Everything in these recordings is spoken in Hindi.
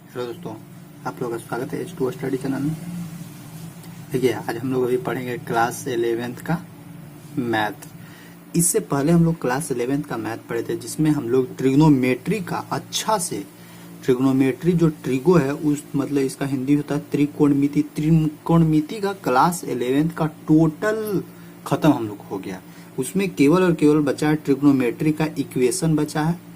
हेलो दोस्तों, आप लोगों का स्वागत है H2O स्टडी चैनल में। देखिए, आज हम लोग अभी पढ़ेंगे क्लास 11th का मैथ। इससे पहले हम लोग क्लास 11th का मैथ पढ़े थे, जिसमें हम लोग ट्रिग्नोमेट्री का अच्छा से ट्रिग्नोमेट्री जो ट्रिगो है उस मतलब इसका हिंदी होता है त्रिकोणमिति। त्रिकोणमिति का क्लास 11th का टोटल खत्म हम लोग हो गया। उसमें केवल और केवल बचा है ट्रिग्नोमेट्री का इक्वेशन बचा है।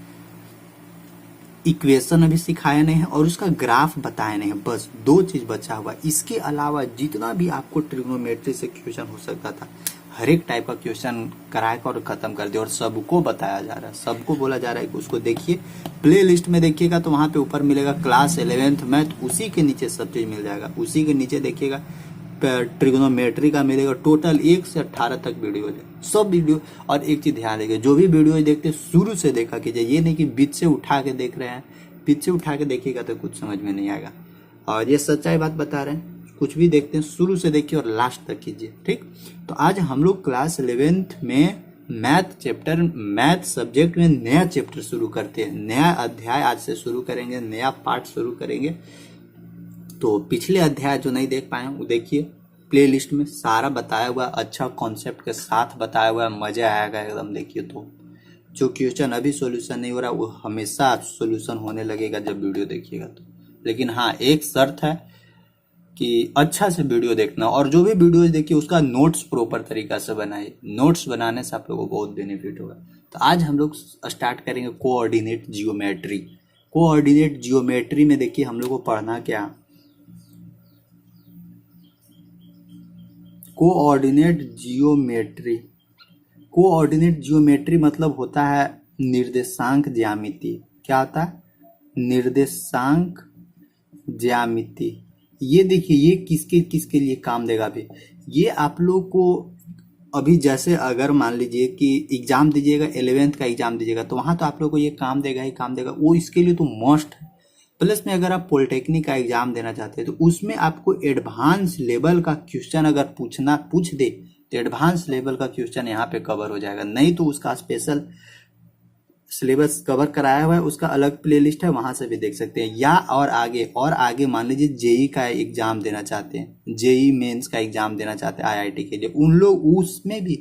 इक्वेशन अभी सिखाया नहीं है और उसका ग्राफ बताया नहीं है, बस दो चीज बचा हुआ। इसके अलावा जितना भी आपको ट्रिग्नोमेट्री से क्वेश्चन हो सकता था, हर एक टाइप का क्वेश्चन कराए और खत्म कर दिया और सबको बताया जा रहा है, सबको बोला जा रहा है कि उसको देखिए। प्ले लिस्ट में देखिएगा तो वहां पे ऊपर मिलेगा क्लास 11th मैथ, उसी के नीचे सब चीज मिल जाएगा। उसी के नीचे देखिएगा ट्रिग्नोमेट्री का मिलेगा टोटल 1 से 18 तक वीडियो है, सब वीडियो। और एक चीज ध्यान रखिए, जो भी वीडियो देखते शुरू से देखा कीजिए, ये नहीं कि बीच से उठा के देख रहे हैं। बीच से उठा के देखिएगा तो कुछ समझ में नहीं आएगा। और ये सच्चाई बात बता रहे हैं, कुछ भी देखते हैं शुरू से देखिए और लास्ट तक कीजिए, ठीक। तो आज हम लोग क्लास 11th में मैथ सब्जेक्ट में नया चैप्टर शुरू करते हैं। नया अध्याय आज से शुरू करेंगे, नया पार्ट शुरू करेंगे। तो पिछले अध्याय जो नहीं देख पाए वो देखिए, प्ले लिस्ट में सारा बताया हुआ, अच्छा कॉन्सेप्ट के साथ बताया हुआ है, मजा आएगा एकदम। देखिए, तो जो क्वेश्चन अभी सॉल्यूशन नहीं हो रहा वो हमेशा सॉल्यूशन होने लगेगा जब वीडियो देखिएगा तो। लेकिन हाँ, एक शर्त है कि अच्छा से वीडियो देखना, और जो भी वीडियो देखिए उसका नोट्स प्रॉपर तरीका से बनाइए। नोट्स बनाने से आप लोगों को बहुत बेनिफिट होगा। तो आज हम लोग स्टार्ट करेंगे कोऑर्डिनेट जियोमेट्री। कोऑर्डिनेट जियोमेट्री में देखिए हम लोग को पढ़ना क्या, कोऑर्डिनेट जियोमेट्री। कोऑर्डिनेट जियोमेट्री मतलब होता है निर्देशांक ज्यामिति। क्या होता है? निर्देशांक ज्यामिति। ये देखिए, ये किसके किसके लिए काम देगा। अभी ये आप लोग को अभी जैसे अगर मान लीजिए कि एग्जाम दीजिएगा, 11th का एग्जाम दीजिएगा, तो वहां तो आप लोग को ये काम देगा ही काम देगा, वो इसके लिए तो मस्ट है। प्लस में अगर आप पॉलिटेक्निक का एग्जाम देना चाहते हैं तो उसमें आपको एडवांस लेवल का क्वेश्चन अगर पूछ दे तो एडवांस लेवल का क्वेश्चन यहाँ पे कवर हो जाएगा। नहीं तो उसका स्पेशल सिलेबस कवर कराया हुआ है, उसका अलग प्लेलिस्ट है, वहां से भी देख सकते हैं। या और आगे मान लीजिए जेई का एग्जाम देना चाहते हैं, जेई मेंस का एग्जाम देना चाहते हैं आईआईटी के लिए, उन लोग उसमें भी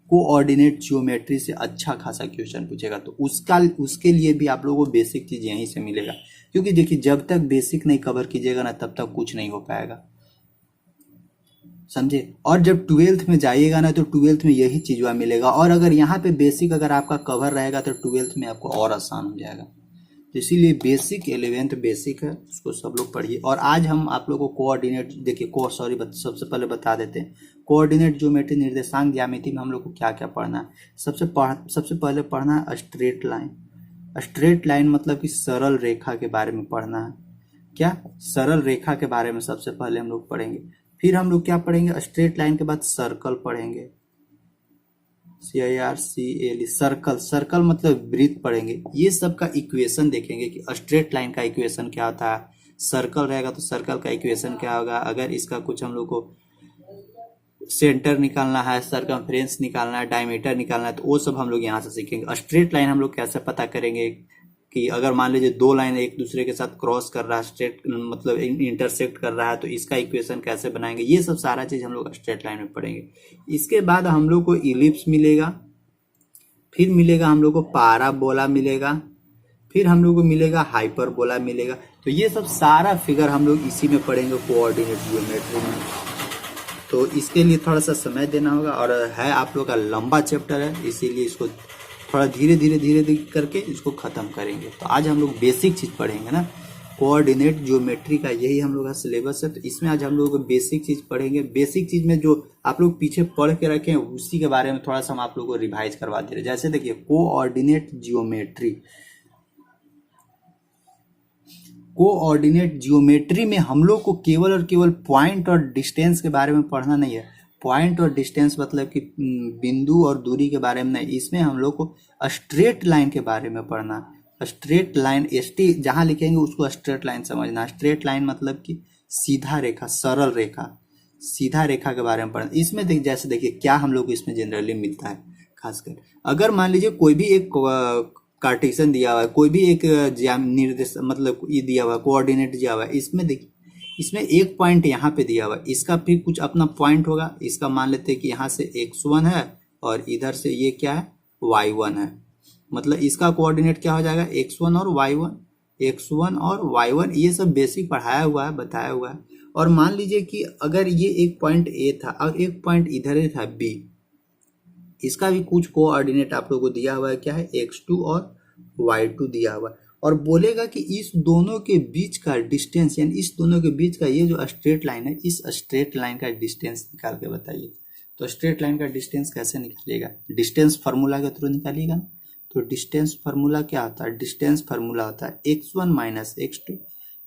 कोऑर्डिनेट जियोमेट्री से अच्छा खासा क्वेश्चन पूछेगा। तो उसके लिए भी आप लोगों को बेसिक चीज यहीं से मिलेगा। क्योंकि देखिए, जब तक बेसिक नहीं कवर कीजिएगा ना, तब तक कुछ नहीं हो पाएगा, समझे। और जब 12th में जाइएगा ना, तो 12th में यही चीज मिलेगा। और अगर यहाँ पे बेसिक अगर आपका कवर रहेगा तो 12th में आपको और आसान हो जाएगा। तो इसीलिए बेसिक 11th बेसिक है, उसको सब लोग पढ़िए। और आज हम आप लोगों को कोऑर्डिनेट देखिए, सबसे पहले बता देते हैं कोऑर्डिनेट ज्योमेट्री निर्देशांक ज्यामिति में हम लोग को क्या क्या पढ़ना है। सबसे पहले पढ़ना है स्ट्रेट लाइन। स्ट्रेट लाइन मतलब कि सरल रेखा के बारे में पढ़ना है। क्या? सरल रेखा के बारे में सबसे पहले हम लोग पढ़ेंगे। फिर हम लोग क्या पढ़ेंगे? स्ट्रेट लाइन के बाद सर्कल पढ़ेंगे, CIRCL, सर्कल। सर्कल मतलब वृत्त पढ़ेंगे। ये सब का इक्वेशन देखेंगे कि स्ट्रेट लाइन का इक्वेशन क्या होता है, सर्कल रहेगा तो सर्कल का इक्वेशन क्या होगा। अगर इसका कुछ हम लोग को सेंटर निकालना है, सरकमफ्रेंस निकालना है, डायमीटर निकालना है, तो वो सब हम लोग यहाँ से सीखेंगे। स्ट्रेट लाइन हम लोग कैसे पता करेंगे कि अगर मान लीजिए दो लाइन एक दूसरे के साथ क्रॉस कर रहा है, स्ट्रेट मतलब इंटरसेक्ट कर रहा है, तो इसका इक्वेशन कैसे बनाएंगे। ये सब सारा चीज हम लोग स्ट्रेट लाइन में पढ़ेंगे। इसके बाद हम लोग को इलिप्स मिलेगा, फिर मिलेगा हम लोग को पाराबोला मिलेगा, फिर हम लोग को मिलेगा हाइपरबोला मिलेगा। तो ये सब सारा फिगर हम लोग इसी में पढ़ेंगे, कोऑर्डिनेट जियोमेट्री में। तो इसके लिए थोड़ा सा समय देना होगा, और है आप लोग का लंबा चैप्टर है, इसीलिए इसको थोड़ा धीरे धीरे करके इसको खत्म करेंगे। तो आज हम लोग बेसिक चीज पढ़ेंगे ना, कोऑर्डिनेट जियोमेट्री का यही हम लोग का सिलेबस है। तो इसमें आज हम लोग बेसिक चीज पढ़ेंगे। बेसिक चीज में जो आप लोग पीछे पढ़ के रखे हैं उसी के बारे में थोड़ा सा हम आप लोग को रिवाइज करवा दे रहे। जैसे देखिए, कोऑर्डिनेट जियोमेट्री। कोऑर्डिनेट जियोमेट्री में हम लोग को केवल और केवल पॉइंट और डिस्टेंस के बारे में पढ़ना नहीं है। पॉइंट और डिस्टेंस मतलब कि बिंदु और दूरी के बारे में नहीं, इसमें हम लोग को स्ट्रेट लाइन के बारे में पढ़ना। स्ट्रेट लाइन, ST जहां लिखेंगे उसको स्ट्रेट लाइन समझना। स्ट्रेट लाइन मतलब कि सीधा रेखा, सरल रेखा, सीधा रेखा के बारे में पढ़ना। इसमें जैसे देखिए क्या हम लोग को इसमें जनरली मिलता है। खासकर अगर मान लीजिए कोई भी एक कार्टेशियन दिया हुआ है, कोई भी एक निर्देश मतलब ये दिया हुआ है, कोऑर्डिनेट दिया हुआ है, इसमें देखिए इसमें एक पॉइंट यहाँ पे दिया हुआ है, इसका भी कुछ अपना पॉइंट होगा, इसका मान लेते हैं कि यहाँ से x1 है और इधर से ये क्या है y1 है, मतलब इसका कोऑर्डिनेट क्या हो जाएगा x1 और y1, x1 और y1, ये सब बेसिक पढ़ाया हुआ है, बताया हुआ है। और मान लीजिए कि अगर ये एक पॉइंट A था और एक पॉइंट इधर था B, इसका भी कुछ कोऑर्डिनेट आप लोगों को दिया हुआ है, क्या है x2 और y2 दिया हुआ है, और बोलेगा कि इस दोनों के बीच का डिस्टेंस, यानी इस दोनों के बीच का ये जो स्ट्रेट लाइन है, इस स्ट्रेट लाइन का डिस्टेंस निकाल के बताइए। तो स्ट्रेट लाइन का डिस्टेंस कैसे निकालिएगा, डिस्टेंस फार्मूला के थ्रू निकालिएगा ना। तो डिस्टेंस फार्मूला क्या होता है, डिस्टेंस फार्मूला होता है x1 minus x2,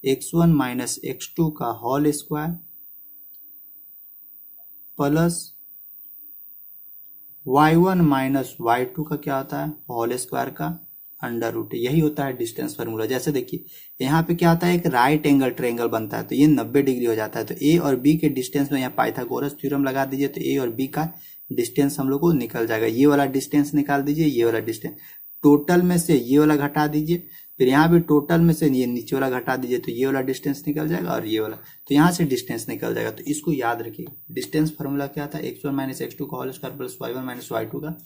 x1 minus x2 का whole square plus y1 minus y2 का क्या होता है होल स्क्वायर का अंडर रूट, यही होता है डिस्टेंस फार्मूला। जैसे देखिए यहाँ पे क्या होता है, एक राइट एंगल ट्रायंगल बनता है, तो ये 90 डिग्री हो जाता है, तो ए और बी के डिस्टेंस में यहाँ पाइथागोरस थ्योरम लगा दीजिए, तो ए और बी का डिस्टेंस हम लोग को निकल जाएगा। ये वाला डिस्टेंस निकाल दीजिए, ये वाला डिस्टेंस, टोटल में से ये वाला घटा दीजिए, फिर यहाँ भी टोटल में से ये नीचे वाला घटा दीजिए, तो ये वाला डिस्टेंस निकल जाएगा और ये वाला, तो यहाँ से डिस्टेंस निकल जाएगा। तो इसको याद रखिए, डिस्टेंस फार्मूला क्या था, x1 माइनस x2 का whole square plus y1 minus y2 का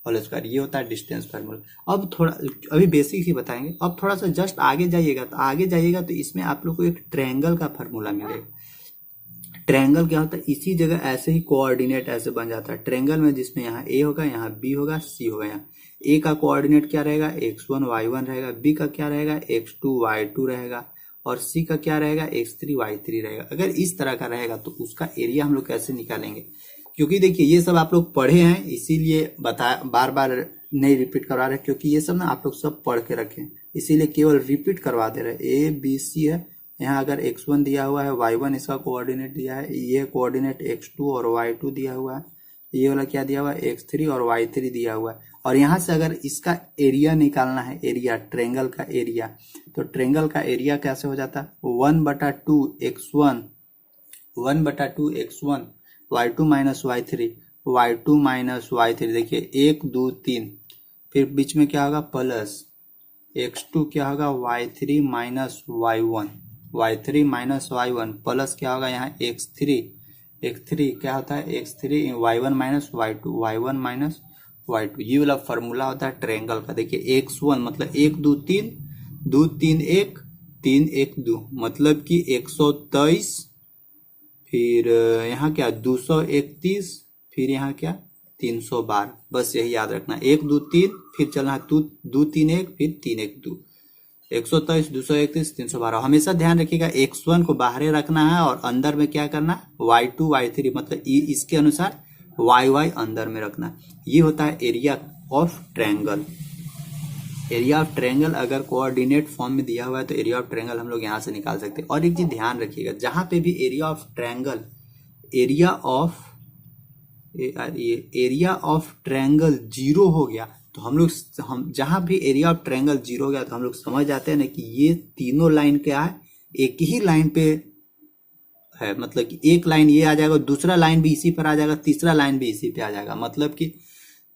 होल स्क्वायर, ये होता है डिस्टेंस फार्मूला। अब थोड़ा अभी बेसिक ही बताएंगे, अब थोड़ा सा जस्ट आगे जाइएगा, तो आगे जाइएगा तो इसमें आप लोग को एक ट्रायंगल का फार्मूला मिलेगा। ट्रायंगल क्या होता है, इसी जगह ऐसे ही कोऑर्डिनेट ऐसे बन जाता है ट्रायंगल में, जिसमें यहाँ a होगा, यहाँ b होगा, c होगा। यहाँ a का कोऑर्डिनेट क्या रहेगा x1 y1 रहेगा, b का क्या रहेगा x2 y2 रहेगा, और c का क्या रहेगा x3 y3 रहेगा। अगर इस तरह का रहेगा तो उसका एरिया हम लोग कैसे निकालेंगे, क्योंकि देखिए ये सब आप लोग पढ़े हैं, इसीलिए बता बार बार नहीं रिपीट करवा रहे, क्योंकि ये सब ना आप लोग सब पढ़ के रखें, इसीलिए केवल रिपीट करवा दे रहे। ए बी सी है, यहाँ अगर x1 दिया हुआ है, y1 इसका कोऑर्डिनेट दिया है, ये कोऑर्डिनेट x2 और y2 दिया हुआ है, ये वाला क्या दिया हुआ है x3 और y3 दिया हुआ है। और यहाँ से अगर इसका एरिया निकालना है, एरिया ट्रायंगल का एरिया, तो ट्रायंगल का एरिया कैसे हो जाता है 1/2 x1, 1/2 x1 y2 minus y3, y2 minus y3, देखिए 1 2 3, फिर बीच में क्या होगा प्लस x2 क्या होगा y3 minus y1, y3 minus y1 plus क्या होगा यहाँ x3 क्या होता है x3 y1 minus y2, y1 minus y2, ये वाला फॉर्मूला होता है ट्रायंगल का। देखिए x1 मतलब 1 2 3, 2 3 1, 3 1 2, मतलब कि 123, फिर यहाँ क्या 231, फिर यहाँ क्या 312, बस यही याद रखना, 1 2 3, फिर चलना है 2 3 1, फिर 3 1 2, 123 231 312। हमेशा ध्यान रखिएगा x1 को बाहर रखना है और अंदर में क्या करना है y2 y3, मतलब इसके अनुसार y अंदर में रखना। ये होता है area of triangle. Area of triangle अगर कोऑर्डिनेट फॉर्म में दिया हुआ है तो एरिया ऑफ ट्रायंगल हम लोग यहाँ से निकाल सकते हैं। और एक चीज ध्यान रखिएगा, जहां पे भी area of triangle, area of triangle zero हो गया, तो हम जहां भी एरिया ऑफ ट्रायंगल जीरो हो गया तो हम लोग समझ जाते हैं ना कि ये तीनों लाइन क्या है, एक ही लाइन पे है, मतलब कि एक लाइन ये आ जाएगा, दूसरा लाइन भी इसी पर आ जाएगा, तीसरा लाइन भी इसी पे आ जाएगा, मतलब कि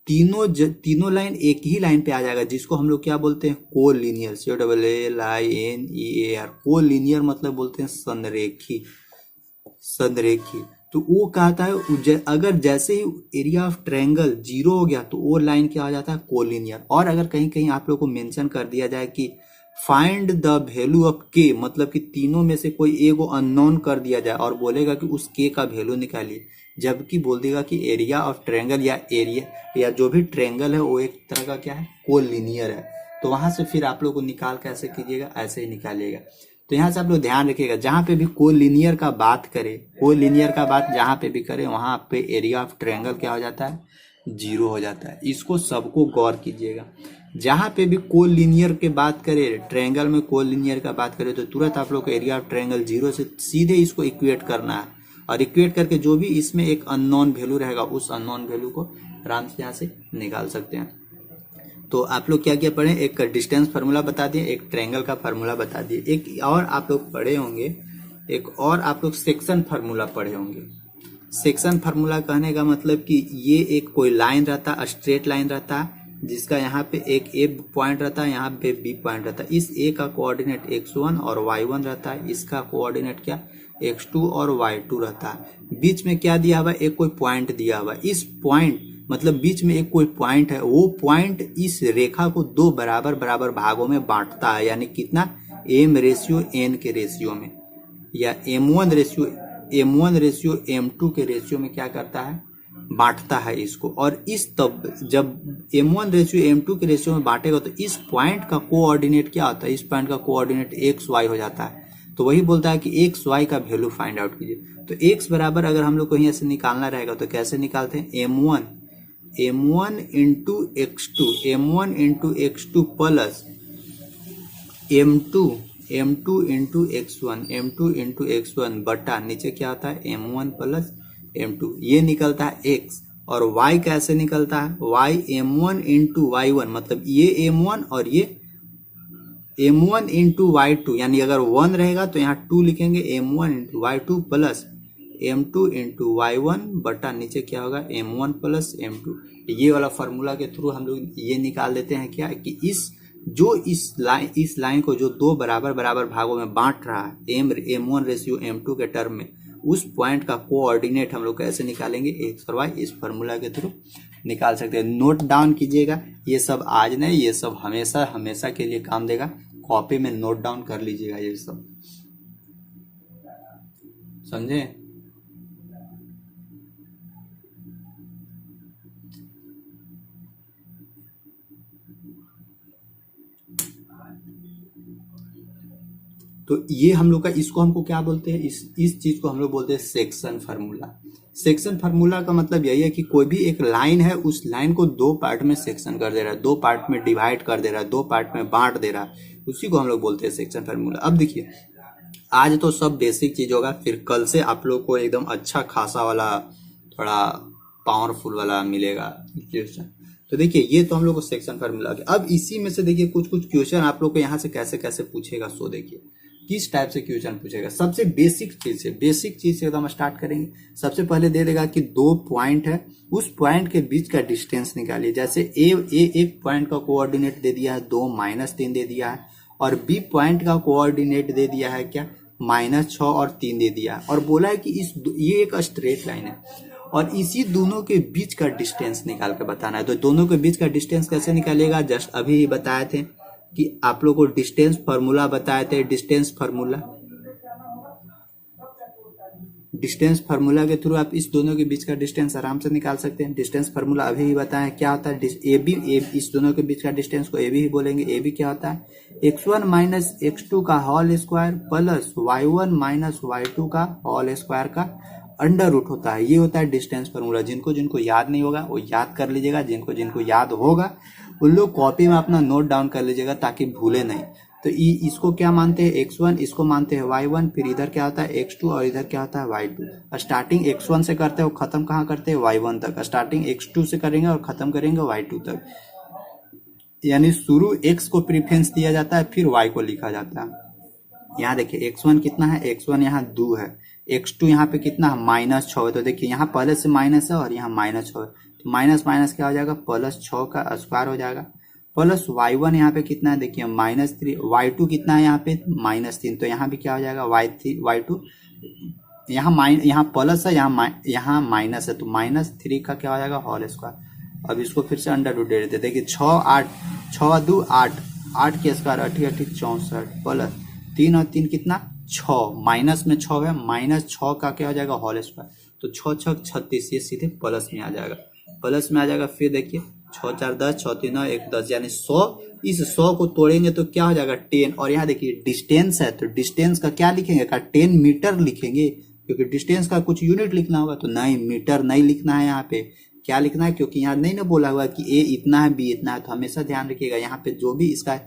तीनों लाइन एक ही लाइन पे आ जाएगा, जिसको हम लोग क्या बोलते हैं कोलिनियर, COLLINEAR। कोलिनियर मतलब बोलते हैं संरेखी। तो वो कहता है अगर जैसे ही एरिया ऑफ ट्रायंगल जीरो हो गया तो वो लाइन क्या हो जाता है कोलिनियर। और अगर कहीं कहीं आप लोग को मेंशन कर दिया जाए कि फाइंड द वैल्यू ऑफ के, मतलब कि तीनों में से कोई एक को अननोन कर दिया जाए और बोलेगा कि उस के का वैल्यू निकालिए, जबकि बोल देगा कि एरिया ऑफ ट्रायंगल या एरिया या जो भी ट्रायंगल है वो एक तरह का क्या है कोलिनियर है, तो वहां से फिर आप लोग को निकाल कैसे कीजिएगा, ऐसे ही निकालिएगा। तो यहाँ से आप लोग ध्यान रखिएगा, जहां पे भी कोलिनियर का बात करें, कोलिनियर का बात जहां पे भी करें, वहां पे एरिया ऑफ ट्रायंगल क्या हो जाता है जीरो हो जाता है। इसको सबको गौर कीजिएगा, जहां पे भी कोलिनियर के बात करें, ट्रायंगल में कोलिनियर का बात करें, तो तुरंत आप लोग को एरिया ऑफ ट्रायंगल जीरो से सीधे इसको इक्वेट करना है, और इक्वेट करके जो भी इसमें एक अननोन वैल्यू रहेगा उस अननोन वैल्यू को आराम से यहाँ से निकाल सकते हैं। तो आप लोग क्या क्या पढ़े, एक डिस्टेंस फार्मूला बता दिए, एक ट्रायंगल का फार्मूला बता दिए, एक और आप लोग पढ़े होंगे, एक और आप लोग सेक्शन फार्मूला पढ़े होंगे। सेक्शन फार्मूला कहने का मतलब कि ये एक कोई लाइन रहता है, स्ट्रेट लाइन रहता है, जिसका यहाँ पे एक ए पॉइंट रहता है, यहाँ पे बी पॉइंट रहता है। इस ए का कोऑर्डिनेट x1 और y1 रहता है, इसका कोऑर्डिनेट क्या x2 और y2 रहता है। बीच में क्या दिया हुआ है, एक कोई पॉइंट दिया हुआ है। इस पॉइंट मतलब बीच में एक कोई पॉइंट है, वो पॉइंट इस रेखा को दो बराबर बराबर भागों में बांटता है, यानी कितना m/n के रेशियो में, या m1 रेशियो m2 के रेशियो में क्या करता है, बांटता है इसको। और इस तब जब m1 रेशियो m2 के रेशियो में बांटेगा तो इस पॉइंट का कोऑर्डिनेट क्या होता है, इस पॉइंट का कोऑर्डिनेट xy हो जाता है। तो वही बोलता है कि xy का वैल्यू फाइंड आउट कीजिए। तो x बराबर अगर हम लोग को यहाँ से निकालना रहेगा तो कैसे निकालते हैं, m1 into x2 plus m2 into x1 बटा नीचे क्या होता है m1 प्लस m2, ये निकलता है x। और y कैसे निकलता है, y m1 इंटू y1, मतलब ये m1 और ये m1 इंटू y2, यानी अगर 1 रहेगा तो यहाँ 2 लिखेंगे, m1 into y2 plus m2 into y1 बटा नीचे क्या होगा m1 प्लस m2। ये वाला फार्मूला के थ्रू हम लोग ये निकाल देते हैं क्या कि इस लाइन को जो दो बराबर बराबर भागों में बांट रहा है m1 रेशियो m2 के टर्म में, उस पॉइंट का कोऑर्डिनेट हम लोग कैसे निकालेंगे, x और y, इस फार्मूला के थ्रू निकाल सकते हैं। नोट डाउन कीजिएगा, ये सब आज नहीं, ये सब हमेशा हमेशा के लिए काम देगा। कॉपी में नोट डाउन कर लीजिएगा ये सब, समझे। तो ये हम लोग का, इसको हमको क्या बोलते हैं, इस चीज को हम लोग बोलते हैं सेक्शन फार्मूला। सेक्शन फार्मूला का मतलब यही है कि कोई भी एक लाइन है, उस लाइन को दो पार्ट में सेक्शन कर दे रहा है, दो पार्ट में डिवाइड कर दे रहा है, दो पार्ट में बांट दे रहा है, उसी को हम लोग बोलते हैं सेक्शन फार्मूला। अब देखिए, आज तो सब बेसिक चीज होगा, फिर कल से आप लोग को एकदम अच्छा खासा वाला, थोड़ा पावरफुल वाला मिलेगा क्वेश्चन। तो देखिए, ये तो हम लोग को सेक्शन फार्मूला। अब इसी में से देखिए कुछ क्वेश्चन आप लोग को यहाँ से कैसे कैसे पूछेगा, सो देखिए किस टाइप से क्वेश्चन पूछेगा। सबसे बेसिक चीज से एकदम स्टार्ट करेंगे। सबसे पहले दे देगा कि दो पॉइंट है, उस पॉइंट के बीच का डिस्टेंस निकालिए। जैसे एक पॉइंट का कोऑर्डिनेट दे दिया है 2 -3 दे दिया है, और बी पॉइंट का कोऑर्डिनेट दे दिया है क्या, -6 और 3 दे दिया है। और बोला है कि ये एक स्ट्रेट लाइन है और इसी दोनों के बीच का डिस्टेंस निकाल के बताना है। तो दोनों के बीच का डिस्टेंस कैसे निकालेगा, जस्ट अभी ही बताए थे कि आप लोग को डिस्टेंस फार्मूला बताए थे। डिस्टेंस फार्मूला के थ्रू आप इस दोनों के बीच का डिस्टेंस आराम से निकाल सकते हैं। डिस्टेंस फार्मूला अभी ही बताया क्या होता है, इस दोनों के बीच का डिस्टेंस को AB ही बोलेंगे। AB क्या होता है, x1 माइनस x2 का whole square plus y1 minus y2 का होल स्क्वायर का अंडर रूट होता है। ये होता है डिस्टेंस फार्मूला। जिनको जिनको याद नहीं होगा वो याद कर लीजिएगा, जिनको जिनको याद होगा उन लोग कॉपी में अपना नोट डाउन कर लीजिएगा ताकि भूले नहीं। तो इसको क्या मानते हैं, x1, इसको मानते हैं y1, फिर इधर क्या होता है x2 और इधर क्या होता है y2। स्टार्टिंग x1 से करते हैं और खत्म कहाँ करते हैं, y1 तक। स्टार्टिंग x2 से करेंगे और खत्म करेंगे y2 तक। यानी शुरू x को प्रीफरेंस दिया जाता है, फिर y को लिखा जाता है। यहाँ देखिए x1 कितना है, x1 यहाँ 2 है, x2 यहाँ पे कितना है -6 है। तो देखिए यहाँ पहले से माइनस है और यहाँ -6 है, तो माइनस माइनस क्या हो जाएगा, +6 का स्क्वायर हो जाएगा। प्लस y1 यहाँ पे कितना है, देखिए -3, y2 कितना है यहाँ पे -3, तो यहाँ भी क्या हो जाएगा y2, यहाँ प्लस है, यहाँ माइनस है, तो -3 का क्या हो जाएगा होल स्क्वायर। अब इसको फिर से अंडर रूट दे देते, देखिए 6 2 8 के स्क्वायर 8 64 प्लस 3 और 3 कितना 6, माइनस में 6 है, -6 का क्या हो जाएगा होल स्क्वायर, तो 6 6 36, ये सीधे प्लस में आ जाएगा। फिर देखिए 6 4 10, 6 3 9 1 10, यानी 100। इस 100 को तोड़ेंगे तो क्या हो जाएगा 10। और यहाँ देखिए डिस्टेंस है, तो डिस्टेंस का क्या लिखेंगे, का 10 मीटर लिखेंगे, क्योंकि डिस्टेंस का कुछ यूनिट लिखना होगा। तो नहीं, मीटर नहीं लिखना है, यहाँ पे क्या लिखना है, क्योंकि यहाँ नहीं ना बोला हुआ कि A इतना है B इतना है। तो हमेशा ध्यान रखिएगा, यहाँ पे जो भी इसका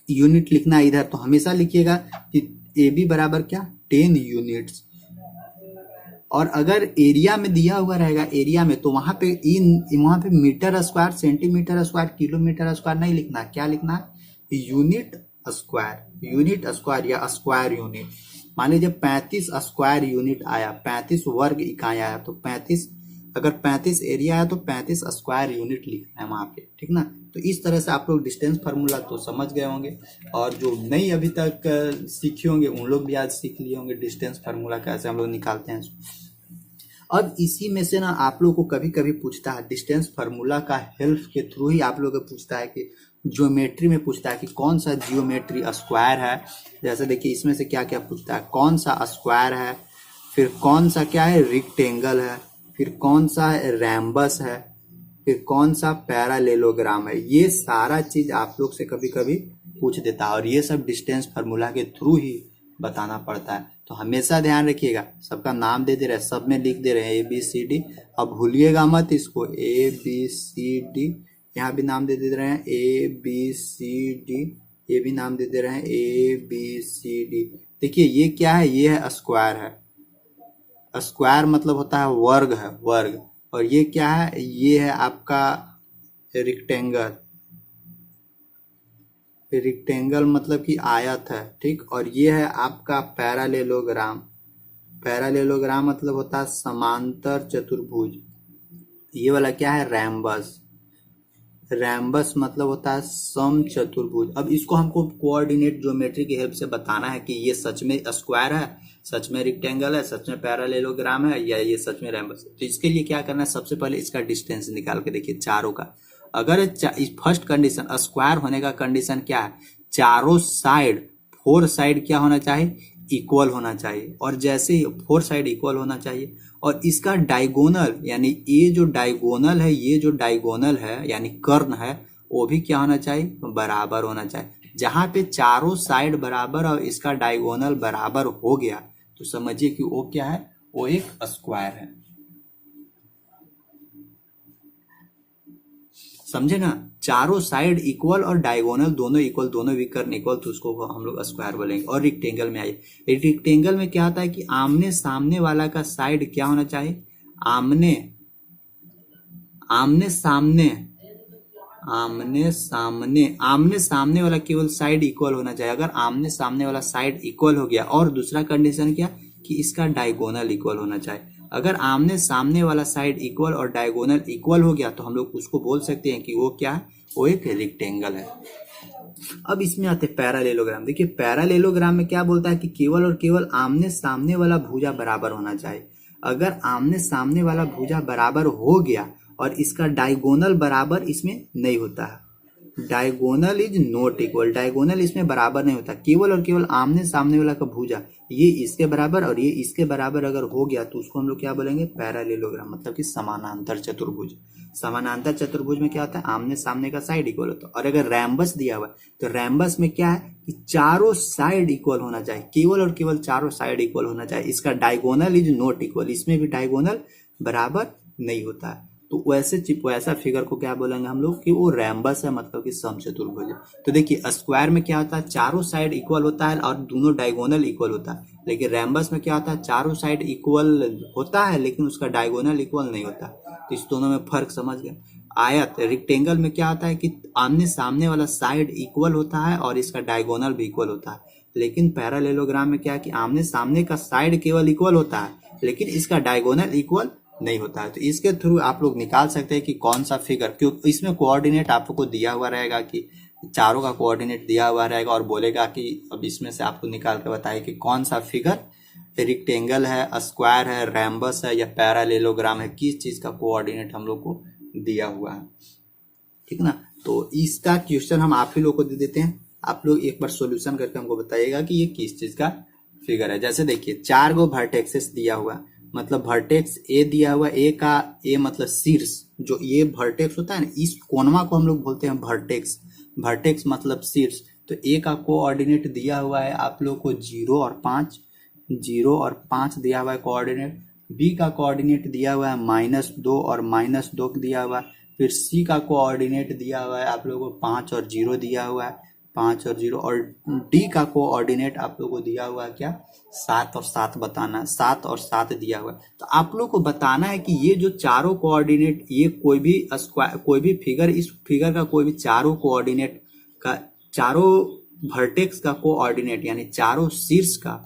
यूनिट लिखना है इधर, तो हमेशा लिखिएगा कि AB बराबर क्या 10 यूनिट्स। और अगर एरिया में दिया हुआ रहेगा एरिया में, तो वहां पे metre square, centimetre square, kilometre square नहीं लिखना, क्या लिखना है यूनिट स्क्वायर या स्क्वायर यूनिट। मान लीजिए 35 स्क्वायर यूनिट आया, 35 वर्ग इकाई आया, तो 35 अगर 35 एरिया है तो 35 स्क्वायर यूनिट लिखना है वहां पे, ठीक ना। तो इस तरह से आप लोग डिस्टेंस फार्मूला तो समझ गए होंगे, और जो नहीं अभी तक सीखे होंगे उन लोग भी आज सीख लिए होंगे डिस्टेंस फार्मूला कैसे हम लोग निकालते हैं। अब इसी में से ना आप लोग को कभी कभी पूछता है डिस्टेंस फार्मूला का हेल्प के थ्रू ही आप लोग को पूछता है कि ज्योमेट्री में पूछता है कि कौन सा जियोमेट्री स्क्वायर है। जैसे देखिए इसमें से क्या क्या पूछता है, कौन सा स्क्वायर है, फिर कौन सा क्या है रेक्टेंगल है, फिर कौन सा रैम्बस है, फिर कौन सा पैरालेलोग्राम है। ये सारा चीज आप लोग से कभी कभी पूछ देता है, और ये सब डिस्टेंस फार्मूला के थ्रू ही बताना पड़ता है। तो हमेशा ध्यान रखिएगा, सबका नाम दे दे रहे हैं, सब में लिख दे रहे हैं ABCD। अब भूलिएगा मत इसको, ABCD, यहाँ भी नाम दे दे रहे हैं ABCD, ये भी नाम दे दे रहे हैं ABCD। देखिए ये क्या है, ये है स्क्वायर है, स्क्वायर मतलब होता है वर्ग, है वर्ग। और ये क्या है, ये है आपका रेक्टेंगल, रेक्टेंगल मतलब कि आयत है, ठीक। और ये है आपका पैरालेलोग्राम, पैरालेलोग्राम मतलब होता है समांतर चतुर्भुज। ये वाला क्या है रैम्बस, रैम्बस मतलब होता है सम चतुर्भुज। अब इसको हमको कोऑर्डिनेट ज्योमेट्री की हेल्प से बताना है कि ये सच में स्क्वायर है, सच में रेक्टेंगल है, सच में पैरालेलोग्राम है, या ये सच में रैम्बस है। तो इसके लिए क्या करना है, सबसे पहले इसका डिस्टेंस निकाल के देखिए चारों का। अगर फर्स्ट कंडीशन स्क्वायर होने का कंडीशन क्या है, चारों साइड, फोर साइड क्या होना चाहिए, इक्वल होना चाहिए। और जैसे ही फोर साइड इक्वल होना चाहिए, और इसका डायगोनल यानी ये जो डायगोनल है, ये जो डायगोनल है यानी कर्ण है, वो भी क्या होना चाहिए, बराबर होना चाहिए। जहां पे चारों साइड बराबर और इसका डायगोनल बराबर हो गया तो समझिए कि वो क्या है, वो एक स्क्वायर है। समझे ना, चारों साइड इक्वल और डायगोनल दोनों इक्वल, दोनों विकर्ण इक्वल, तो उसको हम लोग स्क्वायर बोलेंगे। और रेक्टेंगल में आइए, रेक्टेंगल में क्या होता है कि आमने सामने वाला का साइड क्या होना चाहिए, आमने आमने सामने आमने सामने आमने सामने वाला केवल साइड इक्वल होना चाहिए। अगर आमने सामने वाला साइड इक्वल हो गया, और दूसरा कंडीशन क्या कि इसका डायगोनल इक्वल होना चाहिए। अगर आमने सामने वाला साइड इक्वल और डायगोनल इक्वल हो गया तो हम लोग उसको बोल सकते हैं कि वो क्या है, वो एक रेक्टेंगल है। अब इसमें आते हैं पैरालेलोग्राम। देखिए पैरालेलोग्राम में क्या बोलता है कि केवल और केवल आमने सामने वाला भुजा बराबर होना चाहिए। अगर आमने सामने वाला भुजा बराबर हो गया और इसका डायगोनल बराबर इसमें नहीं होता है, diagonal is not equal, diagonal इसमें बराबर नहीं होता, केवल और केवल आमने सामने वाला का भुजा ये इसके बराबर और ये इसके बराबर अगर हो गया तो उसको हम लोग क्या बोलेंगे, पैरालेलोग्राम, मतलब कि समानांतर चतुर्भुज। समानांतर चतुर्भुज में क्या होता है, आमने सामने का साइड इक्वल होता है। और अगर रैम्बस दिया हुआ है तो रैम्बस में क्या है कि चारों साइड इक्वल होना चाहिए, केवल और केवल चारों साइड इक्वल होना चाहिए। इसका डायगोनल इज नॉट इक्वल, इसमें भी डायगोनल बराबर नहीं होता है। तो वैसा फिगर को क्या बोलेंगे हम लोग कि वो रैम्बस है, मतलब कि समचतुर्भुज है। तो देखिए स्क्वायर में क्या होता है, चारों साइड इक्वल होता है और दोनों डायगोनल इक्वल होता है। लेकिन रैम्बस में क्या होता है, चारों साइड इक्वल होता है लेकिन उसका डायगोनल इक्वल नहीं होता। तो इस दोनों में फर्क समझ गए। आयत रेक्टेंगल में क्या होता है कि आमने सामने वाला साइड इक्वल होता है और इसका डायगोनल भी इक्वल होता है। लेकिन पैरालेलोग्राम में क्या है कि आमने सामने का साइड केवल इक्वल होता है लेकिन इसका डायगोनल इक्वल नहीं होता है। तो इसके थ्रू आप लोग निकाल सकते हैं कि कौन सा फिगर, क्यों इसमें कोऑर्डिनेट आप लोग को दिया हुआ रहेगा कि चारों का कोऑर्डिनेट दिया हुआ रहेगा और बोलेगा कि अब इसमें से आपको निकाल के बताइए कि कौन सा फिगर रेक्टेंगल है, स्क्वायर है, रैम्बस है या पैरालेलोग्राम है, किस चीज का कोऑर्डिनेट हम लोग को दिया हुआ है, ठीक ना। तो इसका क्वेश्चन हम आप ही लोग को दे देते हैं, आप लोग एक बार सॉल्यूशन करके हमको बताइएगा कि ये किस चीज का फिगर है। जैसे देखिए 4 गो वर्टेक्सेस दिया हुआ, मतलब वर्टेक्स ए दिया हुआ, ए का ए मतलब शीर्ष, जो ये वर्टेक्स होता है ना, इस कोनवा को हम लोग बोलते हैं वर्टेक्स, वर्टेक्स मतलब शीर्ष। तो ए का कोऑर्डिनेट दिया हुआ है आप लोग को 0 और 5, 0 और 5 दिया हुआ है कोऑर्डिनेट। बी का कोऑर्डिनेट दिया हुआ है -2 और -2 दिया हुआ है। फिर सी का कोऑर्डिनेट दिया हुआ है आप लोगों को 5 और 0 दिया हुआ है, 5 और 0। और डी का कोऑर्डिनेट आप लोगों को दिया हुआ है क्या, 7 और 7 बताना, 7 और 7 दिया हुआ है। तो आप लोग को बताना है कि ये जो चारों कोऑर्डिनेट, ये कोई भी स्क्वायर, कोई भी फिगर, इस फिगर का कोई भी चारों कोऑर्डिनेट का, चारों वर्टेक्स का कोऑर्डिनेट यानी चारों शीर्ष का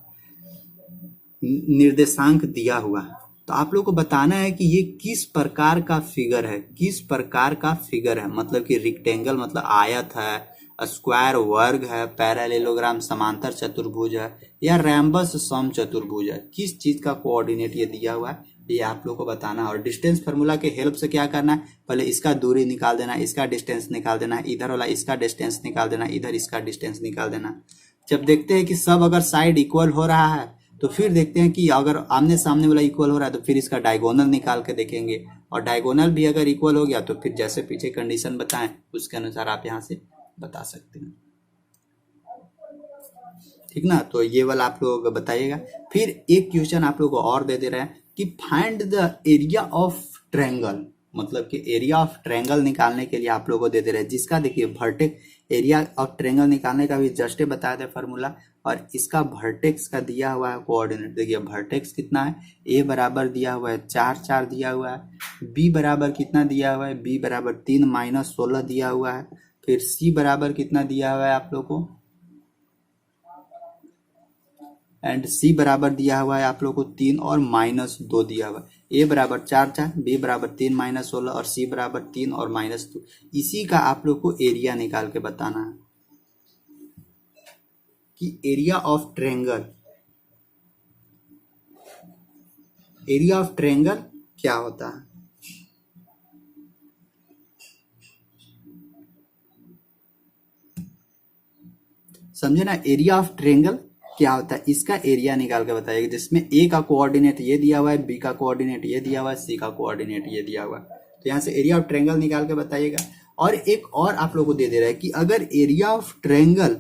निर्देशांक दिया हुआ है। तो आप लोग को बताना है कि ये किस प्रकार का फिगर है, किस प्रकार का फिगर है, मतलब कि रेक्टेंगल मतलब आयत है, स्क्वायर वर्ग है, पैरेललोग्राम समांतर चतुर्भुज है, या रैम्बस सम चतुर्भुज है, किस चीज का कोऑर्डिनेट ये दिया हुआ है ये आप लोग को बताना है। और डिस्टेंस फार्मूला के हेल्प से क्या करना है, पहले इसका दूरी निकाल देना, इसका डिस्टेंस निकाल देना, इधर वाला इसका डिस्टेंस निकाल देना, इधर इसका डिस्टेंस निकाल देना। जब देखते हैं कि सब अगर साइड इक्वल हो रहा है तो फिर देखते हैं कि अगर आमने सामने वाला इक्वल हो रहा है तो फिर इसका डायगोनल निकाल के देखेंगे, और डायगोनल भी अगर इक्वल हो गया तो फिर जैसे पीछे कंडीशन बताएं उसके अनुसार आप यहाँ से बता सकते हैं, ठीक ना। तो ये वाला आप लोग बताइएगा। फिर एक क्वेश्चन आप लोग को और दे रहे हैं कि find the area of triangle, मतलब कि एरिया ऑफ ट्रायंगल निकालने के लिए आप लोग को दे रहे हैं, जिसका देखिए वर्टेक्स एरिया ऑफ ट्रायंगल निकालने का भी जस्ट बताया था फार्मूला, और इसका वर्टेक्स का दिया हुआ है कोऑर्डिनेट। देखिए वर्टेक्स कितना है, ए बराबर दिया हुआ है 4 दिया हुआ है, बी बराबर कितना दिया हुआ है, बी बराबर 3 - 16 दिया हुआ है, फिर सी बराबर कितना दिया हुआ है आप लोग को, एंड सी बराबर दिया हुआ है आप लोग को 3 और -2 दिया हुआ है। ए बराबर 4, बी बराबर 3 - 16 और सी बराबर 3 और -2। इसी का आप लोग को एरिया निकाल के बताना है कि area of triangle, area of triangle क्या होता है। समझे ना, एरिया ऑफ ट्रायंगल क्या होता है, इसका एरिया निकाल के बताइएगा, जिसमें ए का कोऑर्डिनेट ये दिया हुआ है, बी का कोऑर्डिनेट ये दिया हुआ है, सी का कोऑर्डिनेट ये दिया हुआ है। तो यहाँ से एरिया ऑफ ट्रायंगल निकाल के बताइएगा। और एक और आप लोगों को दे रहा है कि अगर एरिया ऑफ ट्रायंगल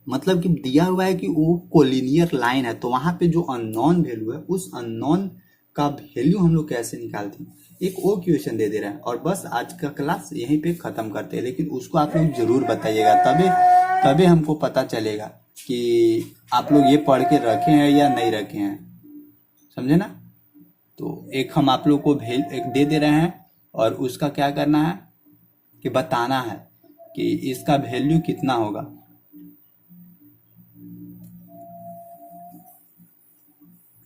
मतलब कि दिया हुआ है कि वो कोलिनियर लाइन है, तो वहां पे जो अननोन वैल्यू है उस अननोन का वैल्यू हम लोग कैसे निकालते हैं, एक वो क्वेश्चन दे रहा है। और बस आज का क्लास यहीं पे खत्म करते हैं, लेकिन उसको आप लोग जरूर बताइएगा, तभी हमको पता चलेगा कि आप लोग ये पढ़ के रखे हैं या नहीं रखे हैं, समझे ना। तो एक हम आप लोग को एक दे रहे हैं, और उसका क्या करना है कि बताना है कि इसका वैल्यू कितना होगा।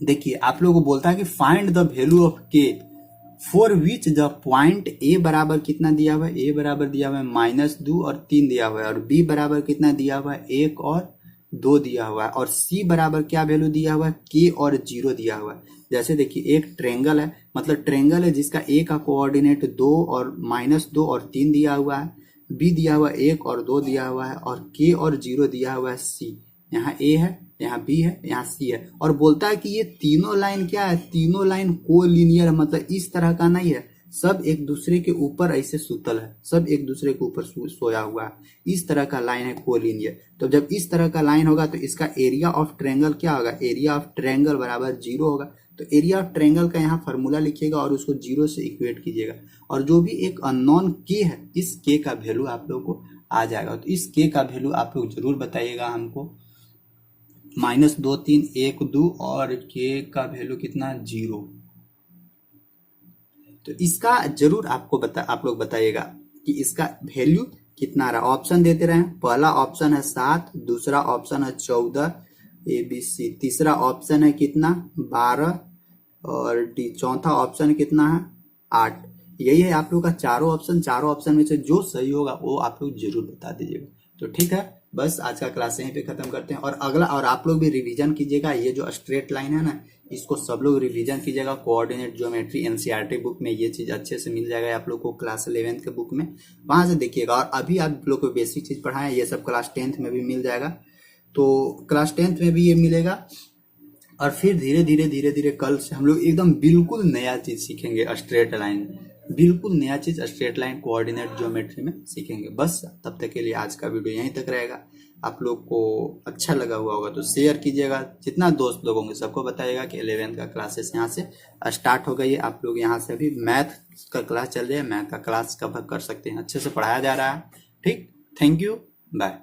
देखिए आप लोग को बोलता है कि फाइंड द वैल्यू ऑफ के for which the point A बराबर कितना दिया हुआ है, ए बराबर दिया हुआ है -2 और 3 दिया हुआ है, और बी बराबर कितना दिया हुआ है 1 और 2 दिया हुआ है, और सी बराबर क्या वैल्यू दिया हुआ है के और 0 दिया हुआ है। जैसे देखिए एक ट्रायंगल है, मतलब ट्रायंगल है जिसका ए का कोऑर्डिनेट 2 और -2 और 3 दिया हुआ है, बी दिया हुआ है 1 और 2 दिया हुआ है, और के और 0 दिया हुआ है सी। यहाँ ए है, यहाँ बी है, यहाँ सी है, और बोलता है कि ये तीनों लाइन क्या है, तीनों लाइन कोलिनियर, मतलब इस तरह का नहीं है, सब एक दूसरे के ऊपर ऐसे सुतल है, सब एक दूसरे के ऊपर सोया हुआ है, इस तरह का लाइन है कोलिनियर। तो जब इस तरह का लाइन होगा तो इसका एरिया ऑफ ट्रायंगल क्या होगा, एरिया ऑफ ट्रायंगल बराबर 0 होगा। तो एरिया ऑफ ट्रायंगल का यहाँ फॉर्मूला लिखिएगा और उसको 0 से इक्वेट कीजिएगा, और जो भी एक अननोन के है इस के का वैल्यू आप लोग को आ जाएगा। तो इस के का वैल्यू आप लोग जरूर बताइएगा हमको, -2 3 1 2 और के का वैल्यू कितना 0। तो इसका जरूर आप लोग बताइएगा कि इसका वैल्यू कितना रहा। ऑप्शन देते रहे, पहला ऑप्शन है 7, दूसरा ऑप्शन है 14 ABC, तीसरा ऑप्शन है कितना 12 और डी, चौथा ऑप्शन कितना है 8। यही है आप लोग का चारों ऑप्शन में से जो सही होगा वो आप लोग जरूर बता दीजिएगा। तो ठीक है, बस आज का क्लास यहीं पे खत्म करते हैं। और अगला, और आप लोग भी रिवीजन कीजिएगा, ये जो स्ट्रेट लाइन है ना इसको सब लोग रिवीजन कीजिएगा। कोऑर्डिनेट ज्योमेट्री एनसीईआरटी बुक में ये चीज अच्छे से मिल जाएगा आप लोग को, क्लास 11th के बुक में, वहां से देखिएगा। और अभी आप लोग को बेसिक चीज पढ़ाए ये सब क्लास 10th में भी मिल जाएगा, तो क्लास 10th में भी ये मिलेगा। और फिर धीरे धीरे कल से हम लोग एकदम बिल्कुल नया चीज सीखेंगे, स्ट्रेट लाइन, बिल्कुल नया चीज स्ट्रेट लाइन कोऑर्डिनेट ज्योमेट्री में सीखेंगे। बस तब तक के लिए आज का वीडियो यहीं तक रहेगा। आप लोग को अच्छा लगा हुआ होगा तो शेयर कीजिएगा, जितना दोस्त लोग होंगे सबको बताइएगा कि 11th का क्लासेस यहाँ से स्टार्ट हो गई है। आप लोग यहाँ से भी मैथ का क्लास चल रहा है, मैथ का क्लास कवर कर सकते हैं, अच्छे से पढ़ाया जा रहा है। ठीक, थैंक यू, बाय।